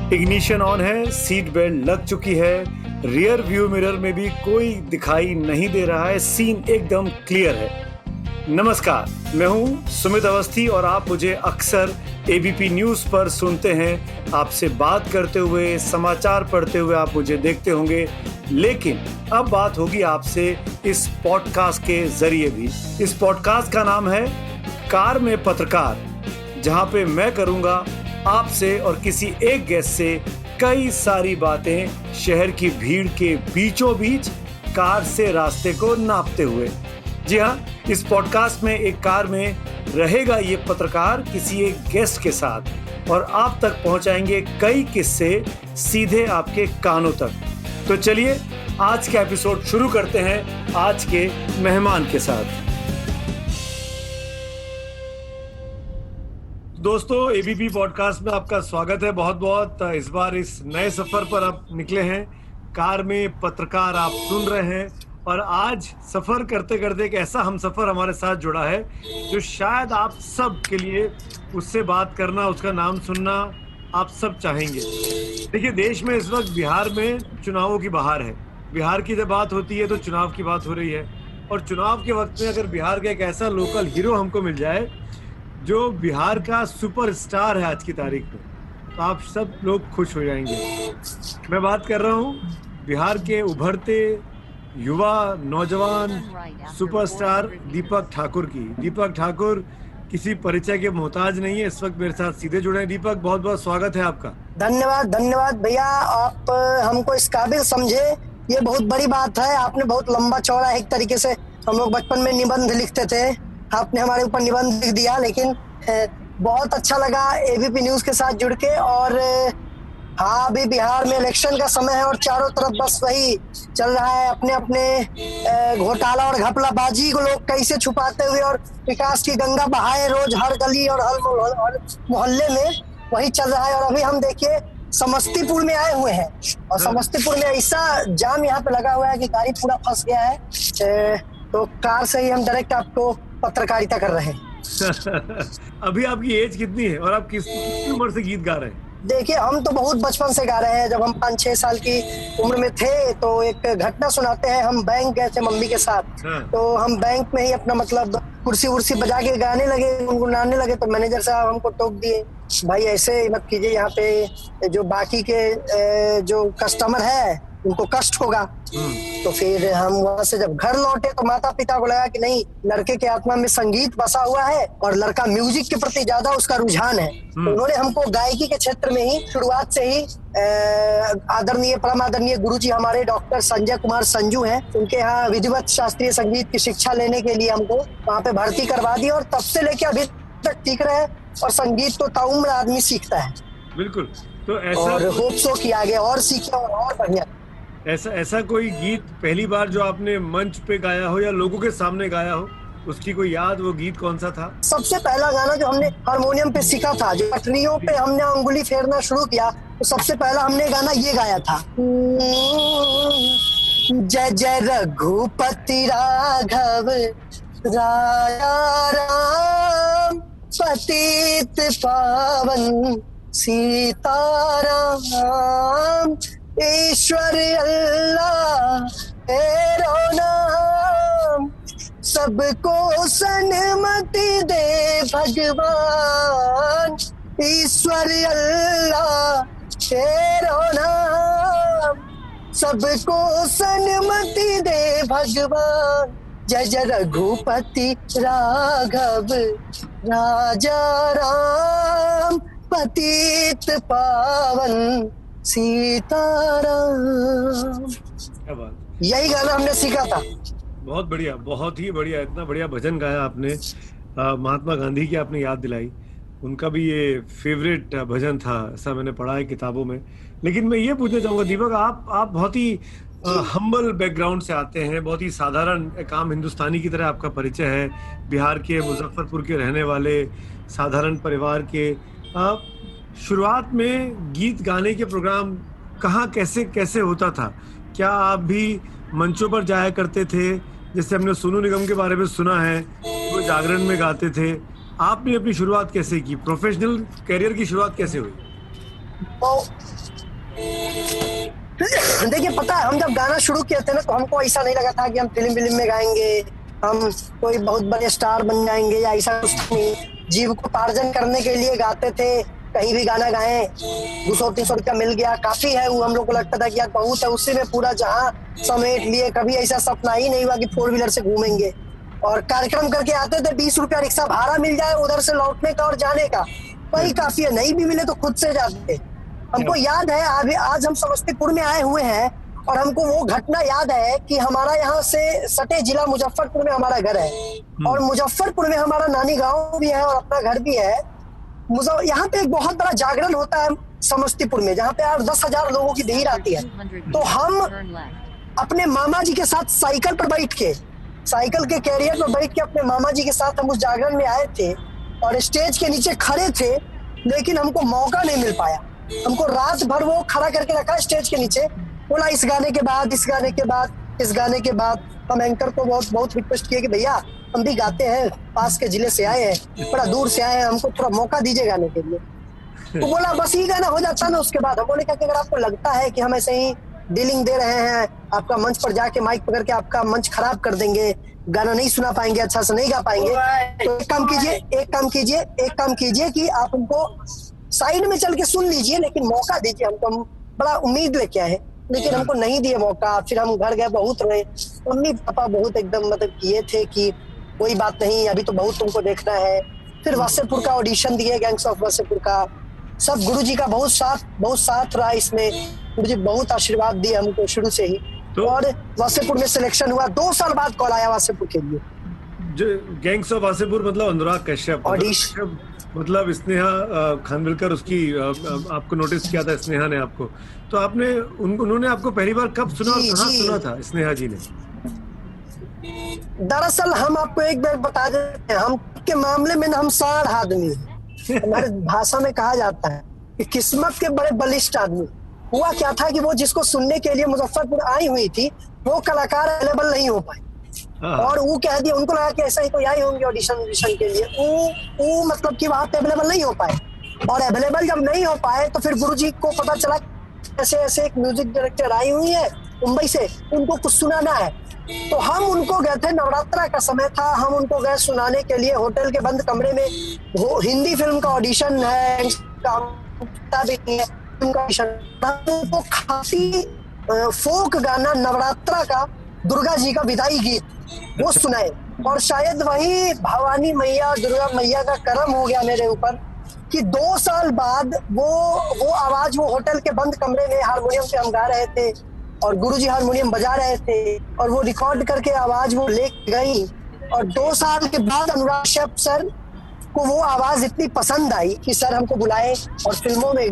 Ignition on है, seat belt लग चुकी है, रियर व्यू मिरर में भी कोई दिखाई नहीं दे रहा है, सीन एकदम क्लियर है। नमस्कार, मैं हूं सुमित अवस्थी और आप मुझे अक्सर एबीपी न्यूज़ पर सुनते हैं। आपसे बात करते हुए, समाचार पढ़ते हुए आप मुझे देखते होंगे, लेकिन अब बात होगी आपसे इस पॉडकास्ट के जरिए भी। इस पॉडकास्ट का नाम है कार में पत्रकार, जहां पे मैं करूंगा आपसे और किसी एक गेस्ट से कई सारी बातें शहर की भीड़ के बीचों बीच कार से रास्ते को नापते हुए। जी हाँ, इस पॉडकास्ट में एक कार में रहेगा ये पत्रकार किसी एक गेस्ट के साथ और आप तक पहुंचाएंगे कई किस्से सीधे आपके कानों तक। तो चलिए आज का एपिसोड शुरू करते हैं आज के मेहमान के साथ। दोस्तों, एबीपी पॉडकास्ट में आपका स्वागत है। बहुत बहुत इस बार इस नए सफर पर आप निकले हैं, कार में पत्रकार आप सुन रहे हैं और आज सफर करते करते एक ऐसा हम सफर हमारे साथ जुड़ा है जो शायद आप सब के लिए उससे बात करना, उसका नाम सुनना आप सब चाहेंगे। देखिए, देश में इस वक्त बिहार में चुनावों की बहार है। बिहार की जब बात होती है तो चुनाव की बात हो रही है और चुनाव के वक्त में अगर बिहार का एक ऐसा लोकल हीरो हमको मिल जाए जो बिहार का सुपरस्टार है आज की तारीख में, तो आप सब लोग खुश हो जाएंगे। मैं बात कर रहा हूँ बिहार के उभरते युवा नौजवान सुपरस्टार दीपक ठाकुर की। दीपक ठाकुर किसी परिचय के मोहताज नहीं है, इस वक्त मेरे साथ सीधे जुड़े हैं। दीपक, बहुत बहुत स्वागत है आपका। धन्यवाद भैया, आप हमको इस काबिल समझे, ये बहुत बड़ी बात है। आपने बहुत लंबा चौड़ा, एक तरीके से हम लोग बचपन में निबंध लिखते थे, आपने हमारे ऊपर निबंध लिख दिया। लेकिन बहुत अच्छा लगा एबीपी न्यूज के साथ जुड़ के। और हाँ, अभी बिहार में इलेक्शन का समय है और चारों तरफ बस वही चल रहा है। अपने अपने घोटाला और घपलाबाजी को लोग कैसे छुपाते हुए और विकास की गंगा बहाए रोज हर गली और हर मोहल्ले में, वही चल रहा है। और अभी हम देखिए समस्तीपुर में आए हुए हैं और समस्तीपुर में ऐसा जाम यहाँ पे लगा हुआ है कि गाड़ी पूरा फंस गया है। तो कार से ही हम डायरेक्ट आपको पत्रकारिता कर रहे हैं। अभी आपकी एज कितनी है और आप किस उम्र से गीत गा रहे हैं? देखिए, हम तो बहुत बचपन से गा रहे हैं। जब हम 5-6 साल की उम्र में थे तो एक घटना सुनाते हैं। हम बैंक गए थे मम्मी के साथ, तो हम बैंक में ही अपना मतलब कुर्सी उर्सी बजा के गाने लगे, गुनगुनाने लगे। तो मैनेजर साहब हमको टोक दिए, भाई ऐसे मत कीजिए, यहाँ पे जो बाकी के जो कस्टमर है उनको कष्ट होगा। तो फिर हम वहां से जब घर लौटे तो माता पिता को लगा कि नहीं, लड़के के आत्मा में संगीत बसा हुआ है और लड़का म्यूजिक के प्रति ज्यादा उसका रुझान है। तो उन्होंने हमको गायकी के क्षेत्र में ही शुरुआत से ही आदरणीय परम आदरणीय गुरुजी हमारे डॉक्टर संजय कुमार संजू हैं, उनके यहाँ विधिवत शास्त्रीय संगीत की शिक्षा लेने के लिए हमको वहाँ पे भर्ती करवा दी और तब से लेके अभी तक सीख रहे हैं। और संगीत तो ताउम्र आदमी सीखता है। बिल्कुल। तो ऐसा और होप सो कि आगे और सीखे और बढ़िया। ऐसा कोई गीत पहली बार जो आपने मंच पे गाया हो या लोगों के सामने गाया हो, उसकी कोई याद? वो गीत कौन सा था? सबसे पहला गाना जो हमने हारमोनियम पे सीखा था, जो पटरियों पे हमने अंगुली फेरना शुरू किया, तो सबसे पहला हमने गाना ये गाया था, जय जय रघुपति राघव राया राम, पतित पावन सीताराम, ईश्वर अल्लाह तेरो नाम, सबको सन्मति दे भगवान, ईश्वर अल्लाह तेरो नाम, सबको सन्मति दे भगवान, जय जय रघुपति राघव राजा राम, पतित पावन सीताराम। क्या बात, यही गाना हमने सीखा था। बहुत बढ़िया, बहुत ही बढ़िया। इतना बढ़िया भजन गाया आपने। महात्मा गांधी की आपने याद दिलाई, उनका भी ये फेवरेट भजन था, ऐसा मैंने पढ़ा है किताबों में। लेकिन मैं ये पूछना चाहूंगा दीपक, आप बहुत ही हम्बल बैकग्राउंड से आते हैं, बहुत ही साधारण एक आम हिंदुस्तानी की तरह आपका परिचय है, बिहार के मुजफ्फरपुर के रहने वाले साधारण परिवार के। शुरुआत में गीत गाने के प्रोग्राम कहाँ कैसे कैसे होता था? क्या आप भी मंचों पर जाया करते थे? जैसे हमने सोनू निगम के बारे में सुना है, वो जागरण में गाते थे। आपने अपनी शुरुआत कैसे की? प्रोफेशनल करियर की शुरुआत कैसे हुई? तो देखिए, पता है हम जब गाना शुरू किए थे ना, तो हमको ऐसा नहीं लगा था कि हम फिल्म में गाएंगे, हम कोई बहुत बड़े स्टार बन जाएंगे या ऐसा कुछ नहीं। जीविकोपार्जन करने के लिए गाते थे, कहीं भी गाना गाएं, 200-300 रुपया मिल गया काफी है, वो हम लोग को लगता था कि यार बहुत है, उसी में पूरा जहां समेट लिए। कभी ऐसा सपना ही नहीं हुआ कि 4 व्हीलर से घूमेंगे। और कार्यक्रम करके आते थे, 20 रुपया रिक्शा भाड़ा मिल जाए उधर से लौटने का और जाने का, वही काफी है। नहीं भी मिले तो खुद से जाते। हमको याद है आज हम समस्तीपुर में आए हुए हैं और हमको वो घटना याद है कि हमारा यहाँ से सटे जिला मुजफ्फरपुर में हमारा घर है और मुजफ्फरपुर में हमारा नानी गांव भी है और अपना घर भी है। यहाँ पे एक बहुत बड़ा जागरण होता है समस्तीपुर में, जहाँ पे 10,000 लोगों की भीड़ आती है। तो हम अपने मामा जी के साथ साइकिल पर बैठ के, साइकिल के कैरियर पर बैठ के अपने मामा जी के साथ हम उस जागरण में आए थे और स्टेज के नीचे खड़े थे, लेकिन हमको मौका नहीं मिल पाया। हमको रात भर वो खड़ा करके रखा स्टेज के नीचे, बोला इस गाने के बाद, इस गाने के बाद, इस गाने के बाद। हम एंकर को बहुत रिक्वेस्ट किए कि भैया हम भी गाते हैं, पास के जिले से आए हैं, बड़ा दूर से आए हैं, हमको थोड़ा मौका दीजिए गाने के लिए। तो बोला बस ये गाना हो जाता ना उसके बाद। हम बोले क्या कि अगर आपको लगता है कि हम ऐसे ही डीलिंग दे रहे हैं, आपका मंच पर जाके माइक पकड़ के आपका मंच खराब कर देंगे, गाना नहीं सुना पाएंगे, अच्छा से नहीं गा पाएंगे, तो एक काम कीजिए कि आप हमको साइड में चल के सुन लीजिए, लेकिन मौका दीजिए हमको। हम बड़ा उम्मीद लेके आए, लेकिन हमको नहीं दिए मौका। फिर हम घर गए, बहुत रोए। मम्मी पापा बहुत एकदम मतलब किए थे कि कोई बात नहीं, अभी तो बहुत तुमको देखना है। फिर वासेपुर का ऑडिशन दिए, गैंग्स ऑफ वासेपुर का। सब गुरुजी का बहुत साथ रहा इसमें। गुरुजी बहुत आशीर्वाद दिए हमको शुरू से ही। तो और वासेपुर में सिलेक्शन हुआ, 2 साल बाद कॉल आया वासेपुर के लिए। जो गैंग्स ऑफ वासेपुर मतलब अनुराग कश्यप, ऑडिशन मतलब स्नेहा खानविलकर उसकी आपको नोटिस किया था, स्नेहा ने आपको। तो आपने उन्होंने आपको पहली बार कब सुना और कहाँ सुना था स्नेहा जी ने? दरअसल हम आपको एक बार बता देते हैं, हम के मामले में हम साढ़ आदमी हैं। हमारे भाषा में कहा जाता है कि किस्मत के बड़े बलिष्ठ आदमी। हुआ क्या था कि वो जिसको सुनने के लिए मुजफ्फरपुर आई हुई थी, वो कलाकार अवेलेबल नहीं हो पाए और वो कह दिया, उनको लगा कि ऐसा ही कोई आई होंगे ऑडिशन के लिए। वो मतलब कि वहां पे अवेलेबल नहीं हो पाए, और अवेलेबल जब नहीं हो पाए तो फिर गुरुजी को पता चला ऐसे एक म्यूजिक डायरेक्टर आई हुई है मुंबई से, उनको कुछ सुनाना है। तो हम उनको गए थे, नवरात्रा का समय था, हम उनको गए सुनाने के लिए होटल के बंद कमरे में। वो हिंदी फिल्म का ऑडिशन है, उनको खासी फोक गाना नवरात्रा का दुर्गा जी का विदाई गीत वो सुनाए, और शायद वही भवानी मैया दुर्गा मैया का करम हो गया मेरे ऊपर कि 2 साल बाद वो आवाज वो होटल के बंद कमरे में हारमोनियम पे हम गा रहे थे और गुरुजी हारमोनियम बजा रहे थे, और वो रिकॉर्ड करके आवाज वो ले गई। और 2 साल के बाद अनुराग कश्यप सर को वो आवाज इतनी पसंद आई कि सर हमको बुलाए और फिल्मों में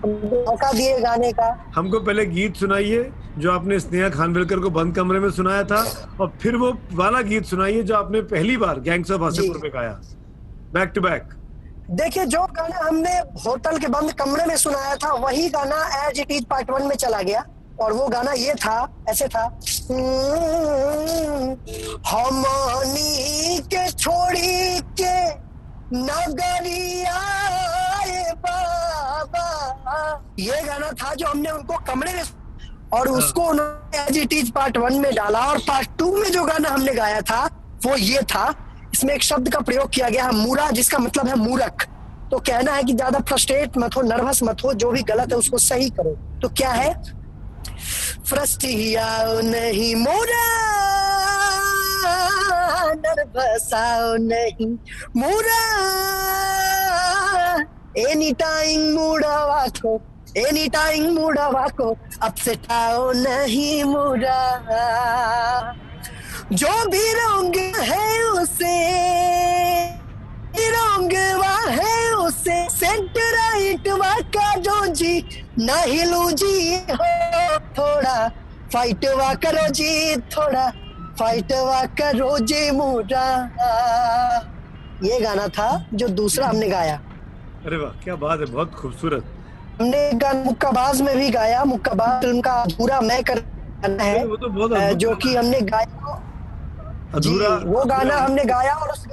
मौका दिए गाने का। हमको पहले गीत सुनाइए जो आपने स्नेहा खानविलकर को बंद कमरे में सुनाया था, और फिर वो वाला गीत सुनाइए जो आपने पहली बार गैंग्स ऑफ वासेपुर में गाया, बैक टू बैक। देखिए, जो गाना हमने होटल के बंद कमरे में सुनाया था वही गाना एज इट इज पार्ट 1 में चला गया, और वो गाना ये था, ऐसे था, हमनी के छोड़ी के नगरिया बाबा, ये गाना था जो हमने उनको कमरे में, और उसको उन्होंने एज इट इज पार्ट 1 में डाला। और पार्ट 2 में जो गाना हमने गाया था वो ये था, इसमें एक शब्द का प्रयोग किया गया है मूरा, जिसका मतलब है मूर्ख। तो कहना है कि ज्यादा फ्रस्ट्रेट मत हो, नर्वस मत हो, जो भी गलत है उसको सही करो। तो क्या है, फ्रस्टियाओ नहीं मोरा, नर्वसाओ नहीं मोरा, एनी टाइम मूडावा को अपसेटाओ नहीं मुरा, जो भी रंग है उसे रंगवा है उसे, सेंट राइट वाका जो जी नहीं लू जी हो, थोड़ा फाइट वा करो जी, थोड़ा फाइट वा करो जी मुरा। ये गाना था जो दूसरा हमने गाया। अरे वाह, क्या बात है, बहुत खूबसूरत। हमने गाना मुक्काबाज में भी गाया, मुक्काबाज फिल्म का अधूरा मैं कर है, वो तो बहुत जो कि हमने गाया अधूरा, वो गाना हमने गाया। और उस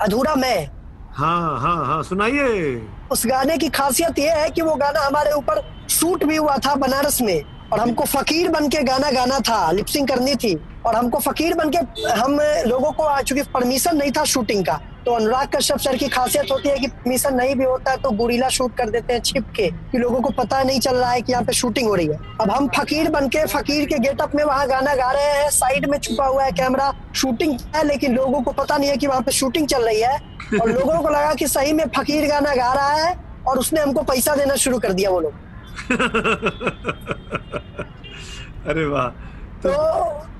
अधूरा मैं, हाँ हाँ हाँ, सुनाइए। उस गाने की खासियत ये है कि वो गाना हमारे ऊपर शूट भी हुआ था बनारस में, और हमको फकीर बन के गाना गाना था, लिपसिंग करनी थी, और हमको फकीर बन के, हम लोगों को चूंकि परमिशन नहीं था शूटिंग का, तो अनुराग कश्यप सर की खासियत होती है कि परमिशन नहीं भी होता है तो गुरीला शूट कर देते हैं छिप के, कि लोगों को पता नहीं चल रहा है कि यहाँ पे शूटिंग हो रही है। अब हम फकीर बन के फकीर के गेटअप में वहाँ गाना गा रहे हैं, साइड में छुपा हुआ है कैमरा, शूटिंग है, लेकिन लोगों को पता नहीं है कि वहाँ पे शूटिंग चल रही है, और लोगों को लगा कि सही में फकीर गाना गा रहा है, और उसने हमको पैसा देना शुरू कर दिया वो लोग। अरे वाह। तो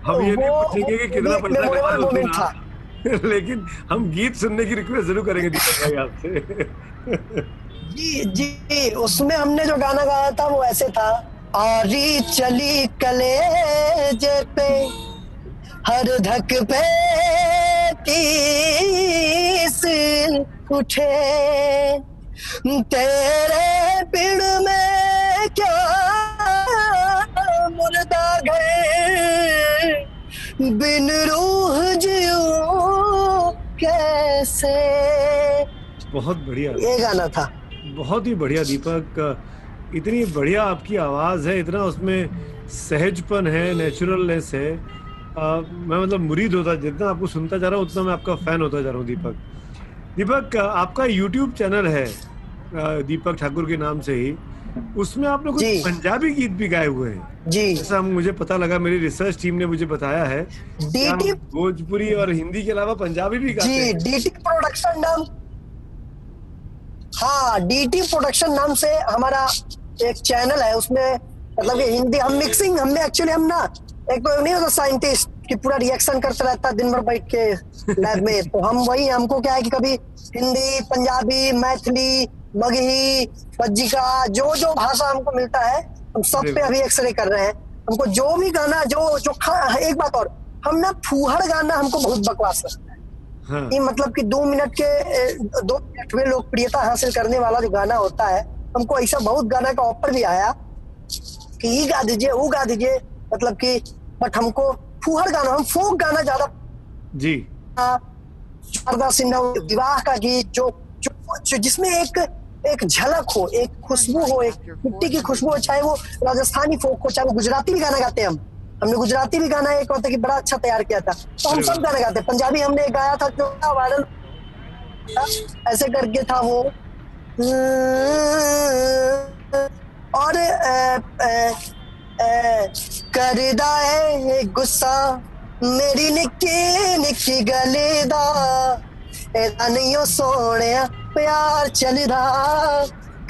हम ये नहीं पूछेंगे कि कितना पैसा कमाया उसने था, लेकिन हम गीत सुनने की रिक्वेस्ट जरूर करेंगे दीपक भाई आपसे। जी जी, उसमें हमने जो गाना गाया था वो ऐसे था, आरी चली कलेजे पे हर धक पे तीस उठे, तेरे पिड़ में क्या मुर्दा गए, बिन रूह जियूं कैसे। बहुत बढ़िया, ये गाना था। बहुत ही बढ़िया दीपक, इतनी बढ़िया आपकी आवाज है, इतना उसमें सहजपन है, नेचुरलनेस है। मैं मतलब मुरीद होता, जितना आपको सुनता जा रहा हूँ उतना मैं आपका फैन होता जा रहा हूँ दीपक। दीपक, आपका यूट्यूब चैनल है दीपक ठाकुर के नाम से ही, उसमें आपने कुछ पंजाबी गीत भी गाए हुए हैं जी, ऐसा मुझे पता लगा, मेरी रिसर्च टीम ने मुझे बताया है। डीटी भोजपुरी और हिंदी के अलावा पंजाबी भी गाते हैं। डीटी प्रोडक्शन नाम, हाँ डीटी प्रोडक्शन नाम से हमारा एक चैनल है, उसमें मतलब ये हिंदी हम मिक्सिंग, हमने एक्चुअली हम ना एक तो नहीं होता साइंटिस्ट कि पूरा रिएक्शन करता रहता दिन भर बैठ के लैब में, तो हम वही, हमको क्या है कि कभी हिंदी, पंजाबी, मैथिली, मगही, बज्जिका, जो जो भाषा हमको मिलता है हम सब पे अभी एक्सरे कर रहे हैं। हमको जो भी गाना जो एक बात और, हम ना फूहड़ गाना हमको बहुत बकवास लगता है। हाँ। ये मतलब कि 2 मिनट में लोकप्रियता हासिल करने वाला जो गाना होता है, हमको ऐसा बहुत गाना का ऑफर भी आया कि ये गा दीजिए, वो गा दीजिए, मतलब कि बट हमको फूहड़ गाना, हम फोक गाना ज्यादा जी, शारदा सिन्हा विवाह का गीत जो जिसमें एक झलक हो, एक खुशबू हो, एक मिट्टी की खुशबू हो, चाहे वो राजस्थानी फोक हो, चाहे वो गुजराती भी गाना गाते हैं हमने गुजराती भी गाना एक होता कि बड़ा अच्छा तैयार किया था, तो हम सब गाना गाते हैं। पंजाबी हमने गाया था जो वायरल ऐसे करके था वो, और करदा है गुस्सा मेरी निक्की निक्की गले दा, एदा नहीं सोने प्यार चलदा,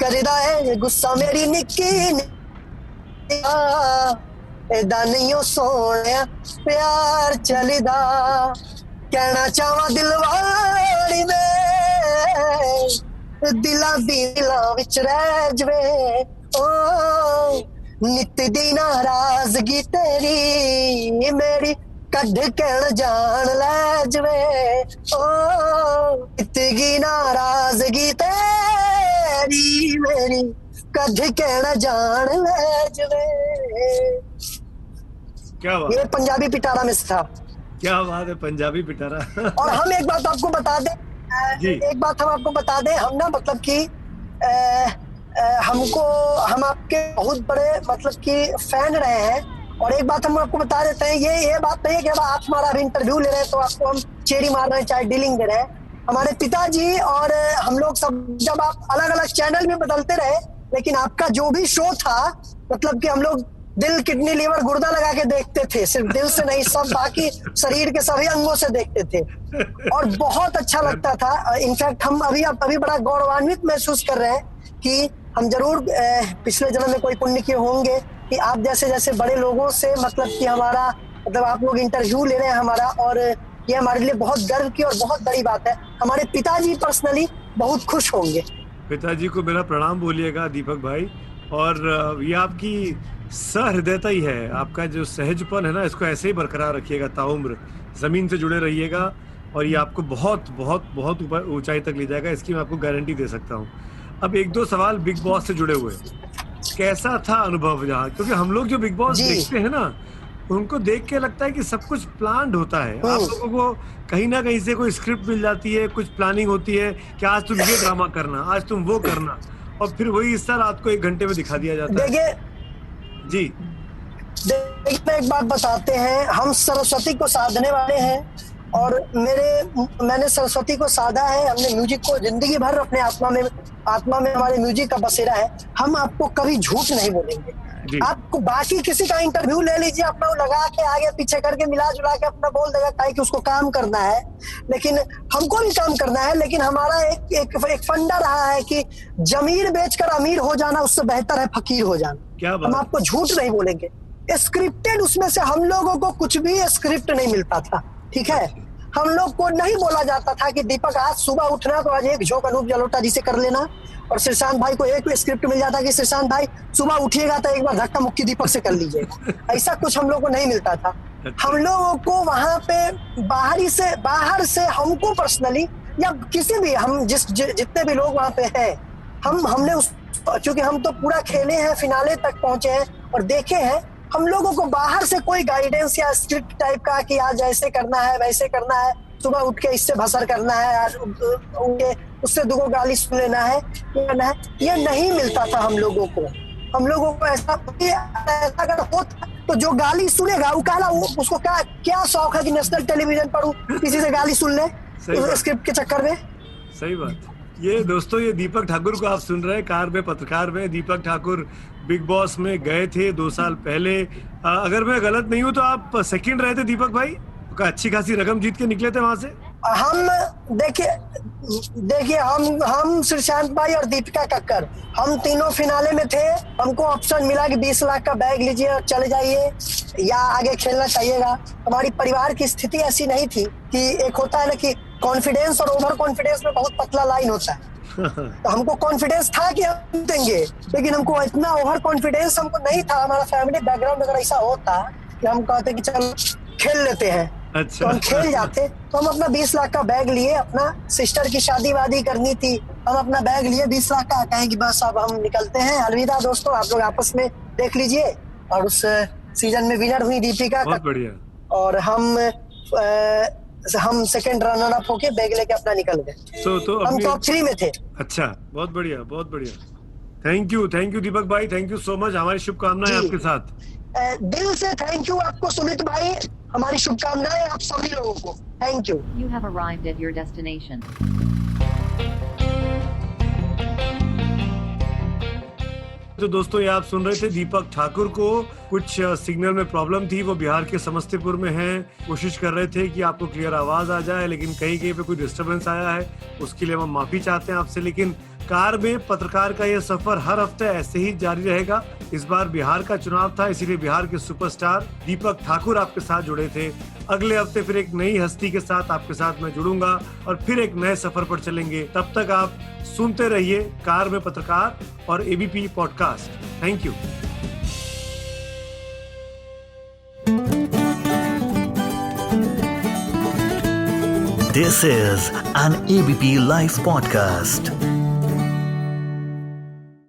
करदा है गुस्सा मेरी निक्की एदा नहीं सोने प्यार चलदा, कहना चाहवा दिलवाड़ी में दिलां विच रह जवे, ओ नित दी नाराजगी तेरी मेरी कढ़ के जान ले जवे, ओ नित दी नाराजगी तेरी मेरी कढ़ के जान ले जवे। क्या बात, ये पंजाबी पिटारा में था। क्या बात है, पंजाबी पिटारा। और हम एक बात आपको बता दें, हम ना मतलब कि हम आपके बहुत बड़े मतलब कि फैन रहे हैं, और एक बात हम आपको बता देते हैं, ये बात नहीं है कि आप हमारा अभी इंटरव्यू ले रहे हैं तो आपको हम चेरी मार रहे हैं, चाहे डीलिंग दे रहे हैं। हमारे पिताजी और हम लोग सब, जब आप अलग अलग चैनल में बदलते रहे, लेकिन आपका जो भी शो था, मतलब कि हम लोग दिल, किडनी, लीवर, गुर्दा लगा के देखते थे, सिर्फ दिल से नहीं, सब बाकी शरीर के सभी अंगों से देखते थे, और बहुत अच्छा लगता था। इनफैक्ट हम अभी बड़ा गौरवान्वित महसूस कर रहे हैं कि हम जरूर पिछले जन्म में कोई पुण्य किए होंगे कि आप जैसे बड़े लोगों से मतलब कि हमारा मतलब आप लोग इंटरव्यू ले रहे हैं हमारा, और ये हमारे लिए बहुत गर्व की और बहुत बड़ी बात है। हमारे पिताजी पर्सनली बहुत खुश होंगे। पिताजी को मेरा प्रणाम बोलिएगा दीपक भाई, और ये आपकी सहृदयता ही है, आपका जो सहजपन है ना, इसको ऐसे ही बरकरार रखिएगा, ताउम्र जमीन से जुड़े रहिएगा, और ये आपको बहुत बहुत बहुत ऊंचाई तक ले जाएगा, इसकी मैं आपको गारंटी दे सकता हूँ। अब 1-2 सवाल बिग बॉस से जुड़े हुए, कैसा था अनुभव यहाँ, क्योंकि हम लोग जो बिग बॉस देखते हैं ना, उनको देख के लगता है कि सब कुछ प्लान्ड होता है, आप लोगों को कहीं ना कहीं से कोई स्क्रिप्ट मिल जाती है, कुछ प्लानिंग होती है कि आज तुम ये ड्रामा करना, आज तुम वो करना, और फिर वही हिस्सा रात को 1 घंटे में दिखा दिया जाता है। जी देखिए, एक बात बताते हैं, हम सरस्वती को साधने वाले हैं और मैंने सरस्वती को साधा है। हमने म्यूजिक को जिंदगी भर अपने आत्मा में हमारे म्यूजिक का बसेरा है। हम आपको कभी झूठ नहीं बोलेंगे। आपको बाकी किसी का इंटरव्यू ले लीजिए, अपना लगा के आगे पीछे करके मिला जुला के अपना बोल देगा काहे कि उसको काम करना है, लेकिन हमको भी काम करना है। लेकिन हमारा एक फंडा रहा है कि जमीर बेचकर अमीर हो जाना उससे बेहतर है फकीर हो जाना। हम आपको झूठ नहीं बोलेंगे। स्क्रिप्टेड उसमें से हम लोगों को कुछ भी स्क्रिप्ट नहीं मिलता था, ठीक है। हम लोग को नहीं बोला जाता था कि दीपक आज सुबह उठना तो आज एक झोंक अनूप जलोटा जी से कर लेना, और श्रीशांत भाई को एक स्क्रिप्ट मिल जाता कि श्रीशांत भाई सुबह उठिएगा तो एक बार धक्का मुक्की दीपक से कर लीजिएगा। ऐसा कुछ हम लोग को नहीं मिलता था। हम लोगों को वहां पे बाहर से हमको पर्सनली या किसी भी जितने भी लोग वहां पे हैं, हमने चूंकि हम तो पूरा खेले हैं, फिनाले तक पहुंचे हैं और देखे हैं, हम लोगों को बाहर से कोई गाइडेंस या स्क्रिप्ट टाइप का कि आज ऐसे करना है वैसे करना है, सुबह उठ के इससे भसर करना है, आज उससे 2 गाली सुन लेना है, ये नहीं मिलता था हम लोगों को। हम लोगों को ऐसा अगर होता तो जो गाली सुनेगा वो कहला उसको क्या शौक है कि नेशनल टेलीविजन पर किसी से गाली सुन ले स्क्रिप्ट के चक्कर में। सही बात। ये दोस्तों, ये दीपक ठाकुर को आप सुन रहे हैं, कार में पत्रकार में। दीपक ठाकुर बिग बॉस में गए थे 2 साल पहले। अगर मैं गलत नहीं हूँ तो आप सेकंड रहे थे दीपक भाई, अच्छी खासी रकम जीत के निकले थे वहां से। हम देखिए हम श्रीशांत भाई और दीपिका कक्कर, हम तीनों फिनाले में थे। हमको ऑप्शन मिला कि 20 लाख का बैग लीजिए और चले जाइए या आगे खेलना चाहिएगा। हमारी परिवार की स्थिति ऐसी नहीं थी कि एक होता है ना कि कॉन्फिडेंस और ओवर कॉन्फिडेंस में बहुत पतला लाइन होता है। तो हमको कॉन्फिडेंस था कि हम देंगे, लेकिन हमको इतना ओवर कॉन्फिडेंस हमको नहीं था। हमारा फैमिली बैकग्राउंड अगर ऐसा होता कि हम कहते कि चल खेल लेते हैं, अच्छा। तो हम खेल जाते। तो हम अपना 20 लाख का बैग लिए, अपना सिस्टर की शादी वादी करनी थी, हम अपना बैग लिए 20 लाख का, कहें कि बस अब हम निकलते हैं, अलविदा दोस्तों, आप लोग आपस में देख लीजिए। और उस सीजन में विनर हुई दीपिका, बहुत बढ़िया। और हम सेकंड रनर अप होके बैग लेके अपना निकल गए। तो हम टॉप 3 में थे। अच्छा, बहुत बढ़िया, बहुत बढ़िया। थैंक यू दीपक भाई, थैंक यू सो मच। हमारी शुभकामनाएं आपके साथ। दिल से थैंक यू आपको सुमित भाई, हमारी शुभकामनाएं आप सभी लोगों को। Thank you. You have arrived at your destination. तो दोस्तों, ये आप सुन रहे थे दीपक ठाकुर को। कुछ सिग्नल में प्रॉब्लम थी, वो बिहार के समस्तीपुर में हैं। कोशिश कर रहे थे कि आपको क्लियर आवाज आ जाए, लेकिन कहीं पे कोई डिस्टरबेंस आया है, उसके लिए हम माफी चाहते हैं आपसे। लेकिन कार में पत्रकार का यह सफर हर हफ्ते ऐसे ही जारी रहेगा। इस बार बिहार का चुनाव था, इसीलिए बिहार के सुपरस्टार दीपक ठाकुर आपके साथ जुड़े थे। अगले हफ्ते फिर एक नई हस्ती के साथ आपके साथ मैं जुड़ूंगा और फिर एक नए सफर पर चलेंगे। तब तक आप सुनते रहिए कार में पत्रकार और ABP podcast. Thank you. This is an ABP Live podcast.